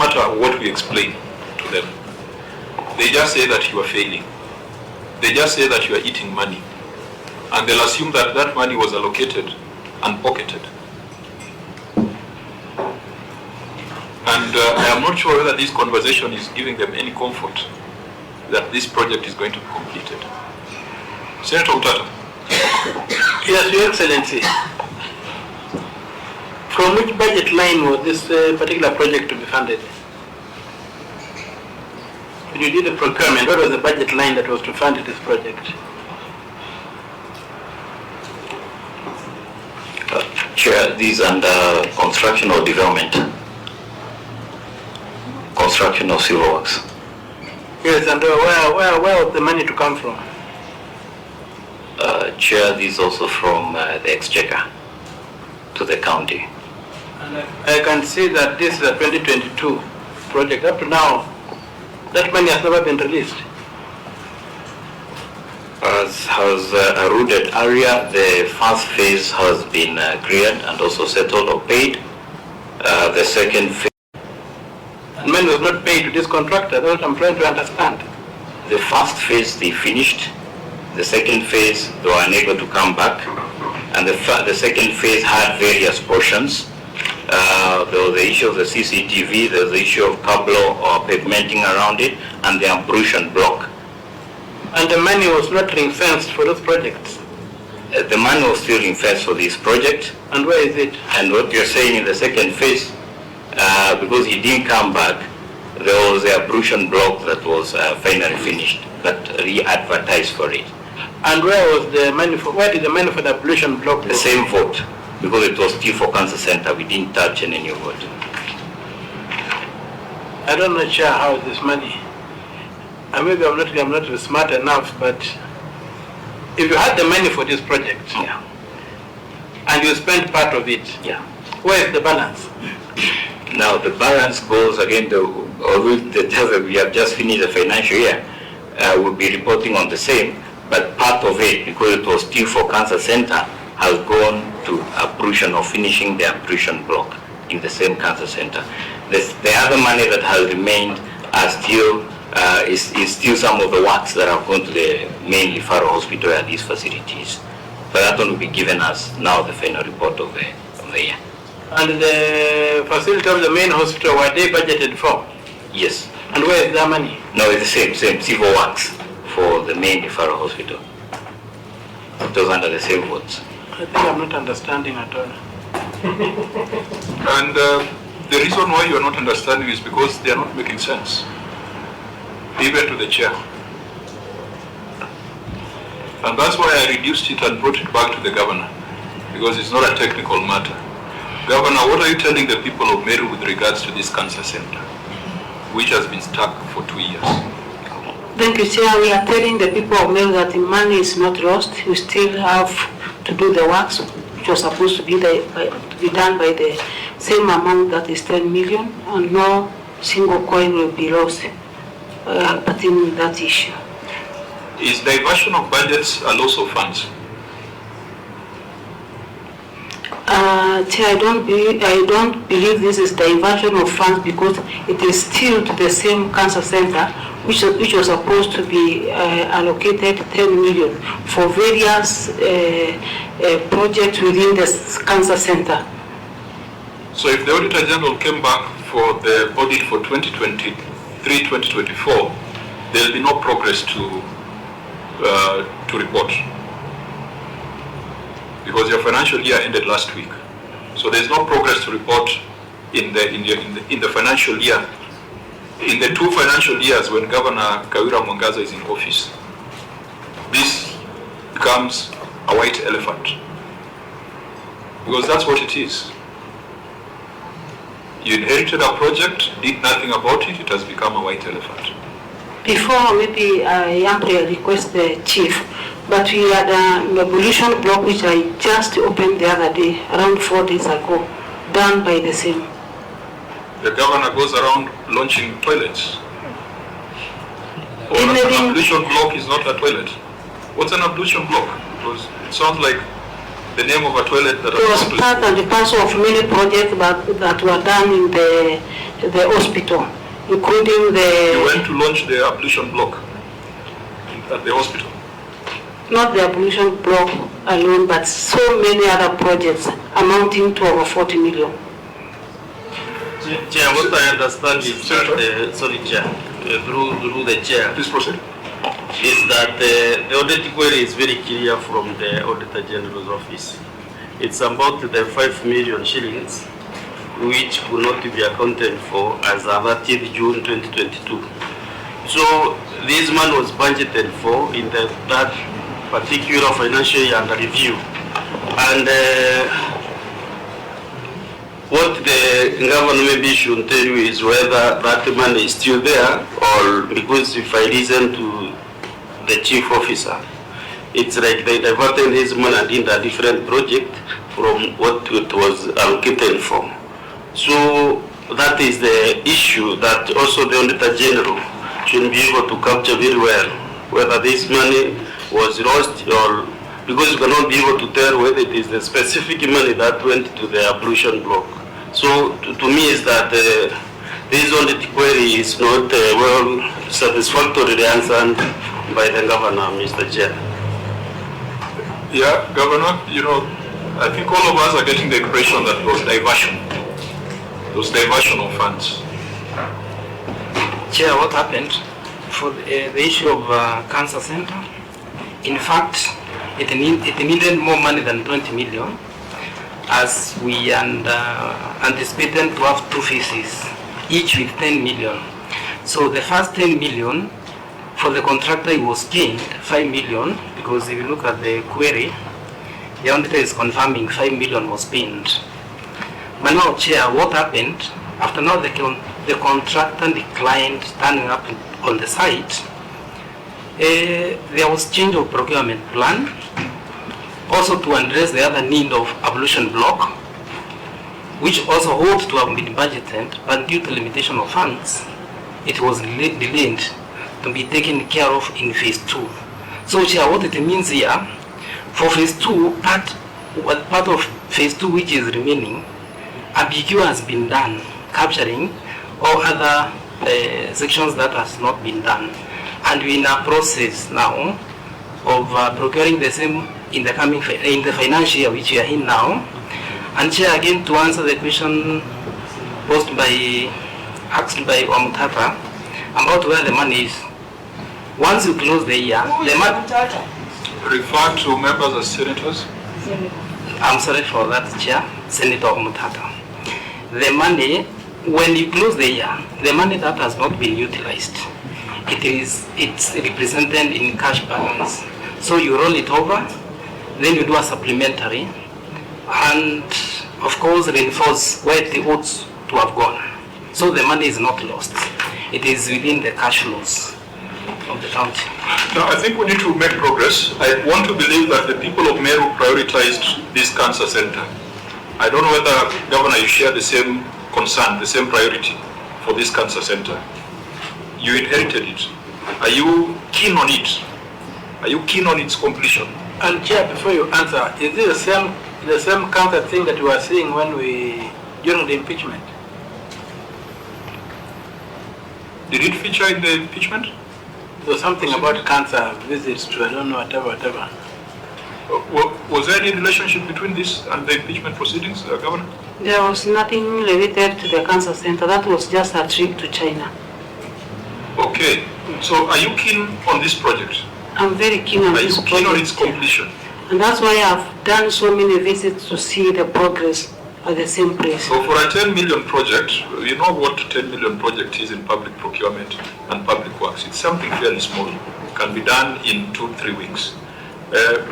matter what we explain to them. They just say that you are failing. They just say that you are eating money. And they'll assume that that money was allocated and pocketed. And I am not sure whether this conversation is giving them any comfort that this project is going to be completed. Senator Utata. Yes, Your Excellency. From which budget line was this particular project to be funded? When you did the procurement, what was the budget line that was to fund this project? Chair, these under construction or development? Construction of civil works. Yes, and where was the money to come from? Chair, these also from the exchequer to the county. And I can see that this is a 2022 project. Up to now, that money has never been released. As has alluded earlier, the first phase has been cleared and also settled or paid. The second phase. And money was not paid to this contractor. That's what I'm trying to understand. The first phase they finished. The second phase they were unable to come back. And the second phase had various portions. There was the issue of the CCTV, there was the issue of cable or pavementing around it, and the ablution block. And the money was not ring-fenced for those projects? The money was still ring-fenced for this project. And where is it? And what you're saying in the second phase, because he didn't come back, there was the ablution block that was finally finished, that re-advertised for it. And where was the money for, where did the money for the ablution block go? The same vote, because it was still for Cancer Center, we didn't touch any new vote. I don't know, Chair, how is this money? Maybe I'm not smart enough, but if you had the money for this project, yeah, and you spent part of it, yeah, where is the balance? Now the balance goes again, we have just finished the financial year, we'll be reporting on the same, but part of it, because it was still for Cancer Center, has gone to ablution or finishing the ablution block in the same Cancer Center. The other money that has remained are still, is still some of the works that have gone to the main referral hospital at these facilities. But that one will be given us now the final report of the year. And the facility of the main hospital, were they budgeted for? Yes. And where is that money? No, it's the same civil works for the main referral hospital. It was under the same votes. I think I'm not understanding at all. And the reason why you are not understanding is because they are not making sense, even to the chair. And that's why I reduced it and brought it back to the governor, because it's not a technical matter. Governor, what are you telling the people of Meru with regards to this cancer center, which has been stuck for 2 years? Thank you, Chair. We are telling the people of Meru that the money is not lost. We still have to do the works, which was supposed to be done by the same amount, that is 10 million, and no single coin will be lost pertaining that issue. Is diversion of budgets a loss of funds? Chair, I don't believe this is diversion of funds, because it is still to the same cancer center, which was supposed to be allocated 10 million for various projects within the cancer center. So if the Auditor General came back for the audit for 2023-2024, there will be no progress to report, because your financial year ended last week. So there is no progress to report in the financial year. In the 2 financial years when Governor Kawira Mwangaza is in office, this becomes a white elephant, because that's what it is. You inherited a project, did nothing about it, it has become a white elephant. Before, maybe I amply request the chief, but we had an ablution block which I just opened the other day, around 4 days ago, done by the same. The governor goes around launching toilets. Or an ablution block is not a toilet. What's an ablution block? Because it sounds like the name of a toilet that it was part and parcel of many projects that were done in the the hospital, including You the, went to launch the ablution block at the hospital. not the abolition block alone, but so many other projects amounting to over 40 million. Chair, what I understand is that, sorry, Chair, through the Chair, Please proceed. is that the audit query is very clear from the Auditor General's office. It's about the 5 million shillings, which could not be accounted for as of 30th June 2022. So this money was budgeted for in that particular financial year under review. And what the government maybe should tell you is whether that money is still there, or because if I listen to the chief officer, it's like they diverted his money and in a different project from what it was allocated for. So that is the issue that also the Auditor General should be able to capture very well, whether this money was lost, or because you cannot be able to tell whether it is the specific money that went to the ablution block. So to me is that this audit query is not well satisfactorily answered by the governor, Mr. Chair. Yeah, Governor, you know, I think all of us are getting the impression that there was diversion. There was diversion of funds. Chair, what happened for the issue of cancer center? In fact, it needed more money than 20 million, as we anticipated to have 2 phases, each with 10 million. So the first 10 million, for the contractor, it was gained 5 million, because if you look at the query, the auditor is confirming 5 million was paid. But now, Chair, what happened, after now the contractor declined turning up on the site, there was change of procurement plan, also to address the other need of ablution block, which also ought to have been budgeted, but due to limitation of funds, it was delayed to be taken care of in phase 2. So, Chair, what it means here, for phase 2, part of phase 2 which is remaining, BQ has been done, capturing all other sections that has not been done. And we're in a process now of procuring the same in the financial year which we are in now. And Chair, again, to answer the question asked by Omutata about where the money is. Once you close the year, the money... Refer to members as senators. I'm sorry for that, Chair, Senator Omutata. The money, when you close the year, the money that has not been utilized, it's represented in cash balance. So you roll it over, then you do a supplementary, and of course reinforce where it ought to have gone. So the money is not lost. It is within the cash flows of the county. Now, I think we need to make progress. I want to believe that the people of Meru prioritized this cancer center. I don't know whether, Governor, you share the same concern, the same priority for this cancer center. You inherited it. Are you keen on it? Are you keen on its completion? And Chair, before you answer, is this the same cancer thing that we were seeing during the impeachment? Did it feature in the impeachment? There was something about cancer visits to, I don't know, whatever. Was there any relationship between this and the impeachment proceedings, Governor? There was nothing related to the cancer center. That was just a trip to China. Okay. So are you keen on this project? I'm very keen on this project. Are you keen on its completion? And that's why I've done so many visits to see the progress at the same place. So for a 10 million project, you know what 10 million project is in public procurement and public works. It's something fairly small. It can be done in 2-3 weeks.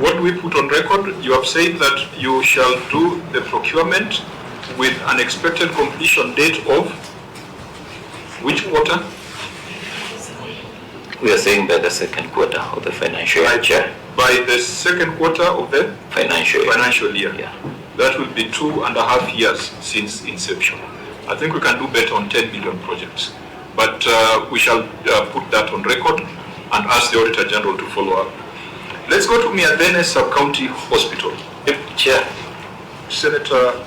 What we put on record, you have said that you shall do the procurement with an expected completion date of which quarter? We are saying by the second quarter of the financial year, Chair. By the second quarter of the financial year. Yeah. That will be 2.5 years since inception. I think we can do better on 10 million projects. But we shall put that on record and ask the Auditor General to follow up. Let's go to Miadene Sub-County Hospital. Chair. Senator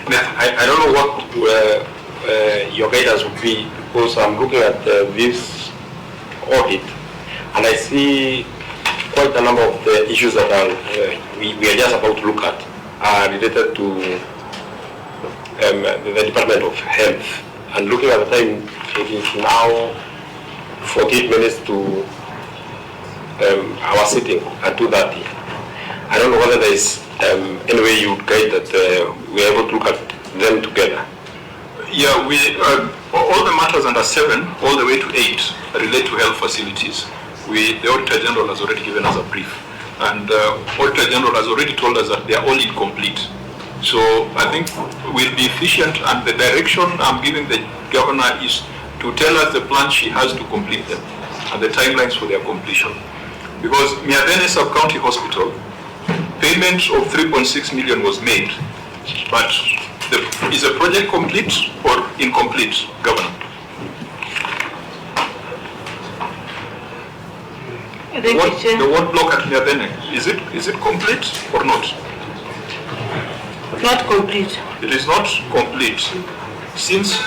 I don't know what your guidance would be, because I'm looking at this audit and I see quite a number of the issues that are, we are just about to look at are related to the Department of Health. And looking at the time, it is now 48 minutes to our sitting at 2:30. I don't know whether there is any way you would guide that we are able to look at them together. Yeah, all the matters under 7 all the way to 8 relate to health facilities. The Auditor General has already given us a brief, and Auditor General has already told us that they are all incomplete. So I think we'll be efficient, and the direction I'm giving the Governor is to tell us the plan she has to complete them and the timelines for their completion. Because Miavene Sub-County Hospital, payment of 3.6 million was made, but is the project complete or incomplete, Governor? The ward block at Miavene, is it complete or not? Not complete. It is not complete since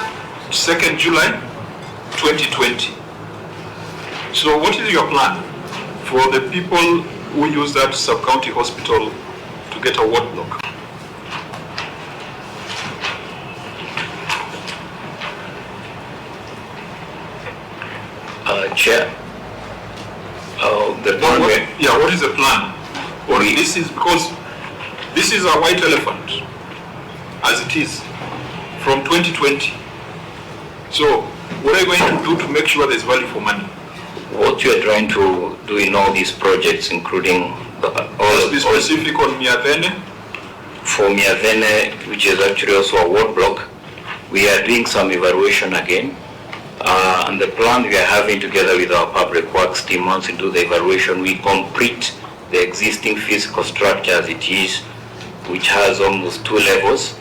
2nd July 2020. So what is your plan for the people who use that sub-county hospital to get a ward block? Chair, the plan. What is the plan? Or this is because this is a white elephant, as it is, from 2020. So what are you going to do to make sure there's value for money? What you are trying to do in all these projects, including Let's be specific on Miavene. For Miavene, which is actually also a ward block, we are doing some evaluation again. And the plan we are having together with our public works team, once we do the evaluation, we complete the existing physical structure as it is, which has almost 2 levels,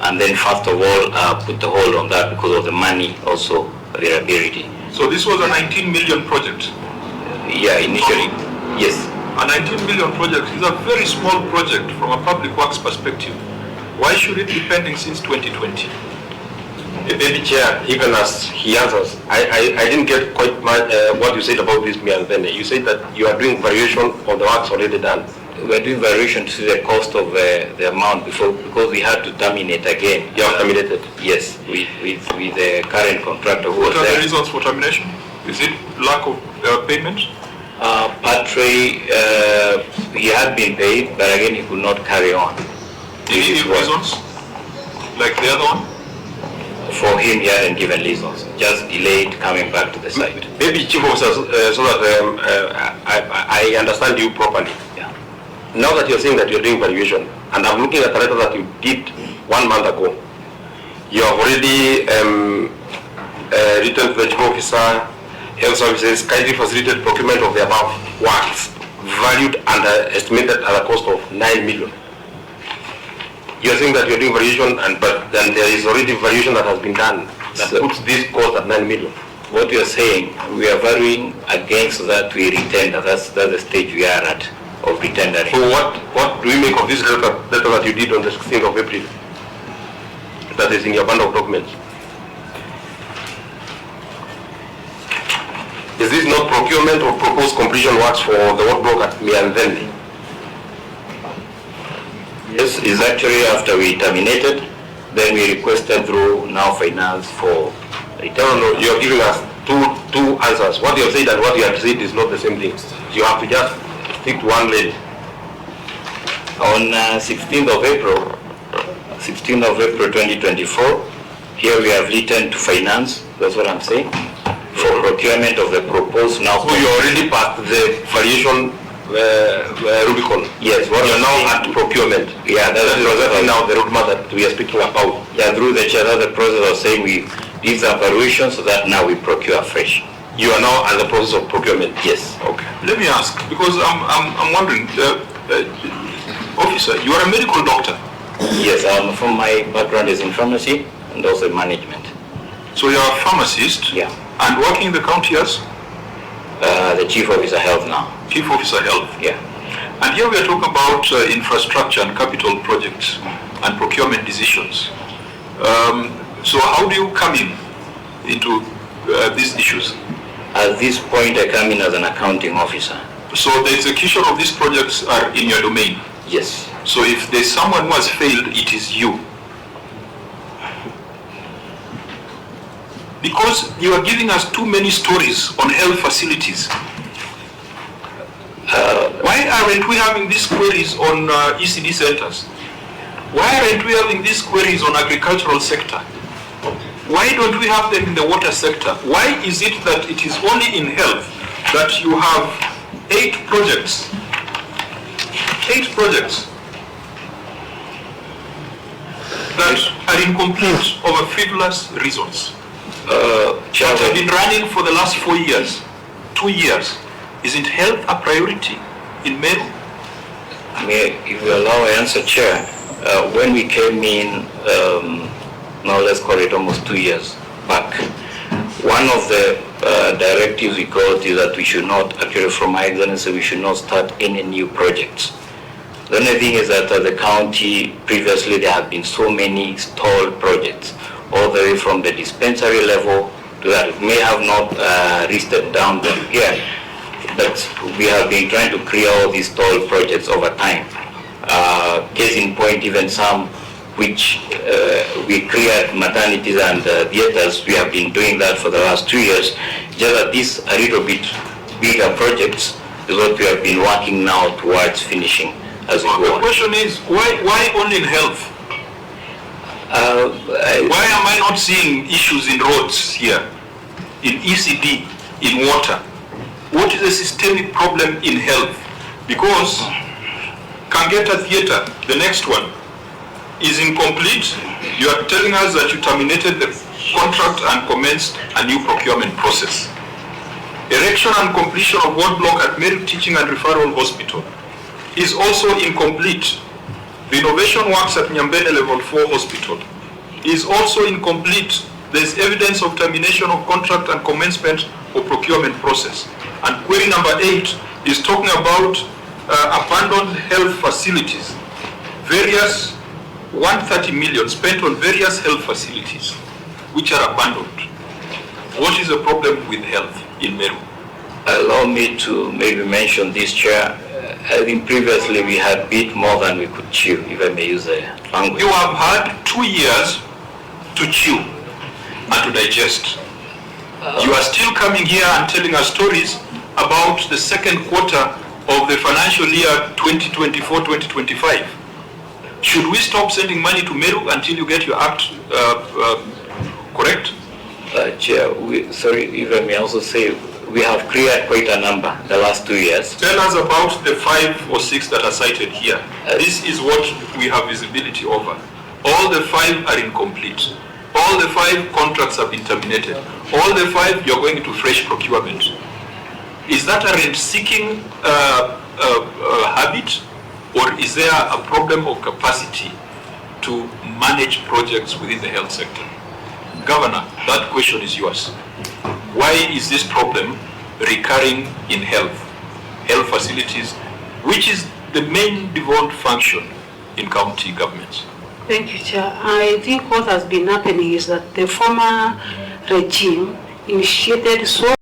and then first of all put the hold on that because of the money also availability. So this was a 19 million project? Yeah, initially, yes. A 19 million project is a very small project from a public works perspective. Why should it be pending since 2020? Maybe Chair, even as he answers, I didn't get quite what you said about this Miavene. You said that you are doing variation of the works already done. We are doing variation to the cost of the amount because we had to terminate again. You have terminated? Yes, with the current contractor who was there. What are the reasons for termination? Is it lack of payment? Partly, he had been paid, but again he could not carry on. Any reasons? Like the other one? For him, he hadn't given reasons, just delayed coming back to the site. Maybe Chief Officer, so that I understand you properly. Yeah. Now that you're saying that you're doing valuation, and I'm looking at the letter that you did 1 month ago, you have already written to the Chief Officer, Health Services, kindly facilitated procurement of the above works, valued and estimated at a cost of 9 million. You're saying that you're doing variation, but then there is already variation that has been done that puts this cost at 9 million. What you're saying, we are varying against that we retender. That's the stage we are at of retendering. So what do we make of this letter that you did on the 16th of April? That is in your bundle of documents. Is this not procurement of proposed completion works for the work block at Miavene? Yes, it's actually after we terminated, then we requested through now finance for return. No, you're giving us two answers. What you have said and what you have said is not the same thing. You have to just stick to one lane. On 16th of April 2024, here we have written to finance, that's what I'm saying, for procurement of the proposed now. So you already passed the variation Rubicon. Yes, what you're now at procurement. Yeah, that's now the roadmap that we are speaking about. Yeah, through the chair, that's the process of saying we did the evaluation so that now we procure fresh. You are now at the process of procurement. Yes. Okay. Let me ask, because I'm wondering, officer, you are a medical doctor. Yes, from my background is in pharmacy and also management. So you are a pharmacist. Yeah. And working in the county as? The Chief Officer Health now. Chief Officer Health. Yeah. And here we are talking about infrastructure and capital projects and procurement decisions. So how do you come into these issues? At this point, I come in as an accounting officer. So the execution of these projects are in your domain? Yes. So if there's someone who has failed, it is you. Because you are giving us too many stories on health facilities. Why aren't we having these queries on ECD centers? Why aren't we having these queries on agricultural sector? Why don't we have them in the water sector? Why is it that it is only in health that you have 8 projects? 8 projects that are incomplete over frivolous reasons. That have been running for the last 4 years, 2 years. Isn't health a priority in Meru? If you allow I answer, Chair, when we came in, now let's call it almost 2 years back, one of the directives we got is that we should not, actually from my excellency, we should not start any new projects. The only thing is that the county, previously there have been so many stalled projects, all the way from the dispensary level to that. May have not listed down them here, but we have been trying to clear all these stalled projects over time. Case in point, even some which we cleared maternities and theaters, we have been doing that for the last 2 years. Just that these a little bit bigger projects is what we have been working now towards finishing as we go on. The question is, why only in health? Why am I not seeing issues in roads here, in ECD, in water? What is the systemic problem in health? Because Kangeta Theatre, the next one, is incomplete. You are telling us that you terminated the contract and commenced a new procurement process. Erection and completion of ward block at Meru Teaching and Referral Hospital is also incomplete. The innovation works at Nyambene Level 4 Hospital is also incomplete. There is evidence of termination of contract and commencement of procurement process. And query number 8 is talking about abandoned health facilities. Various 130 million spent on various health facilities which are abandoned. What is the problem with health in Meru? Allow me to maybe mention this, Chair. I think previously we had bit more than we could chew, if I may use the language. You have had 2 years to chew and to digest. You are still coming here and telling us stories about the second quarter of the financial year 2024-2025. Should we stop sending money to Meru until you get your act correct? Chair, sorry, if I may also say, we have cleared quite a number the last 2 years. Tell us about the 5 or 6 that are cited here. This is what we have visibility over. All the 5 are incomplete. All the 5 contracts have been terminated. All the 5 you're going into fresh procurement. Is that a rent-seeking habit, or is there a problem of capacity to manage projects within the health sector? Governor, that question is yours. Why is this problem recurring in health facilities, which is the main devolved function in county governments? Thank you, Chair. I think what has been happening is that the former regime initiated so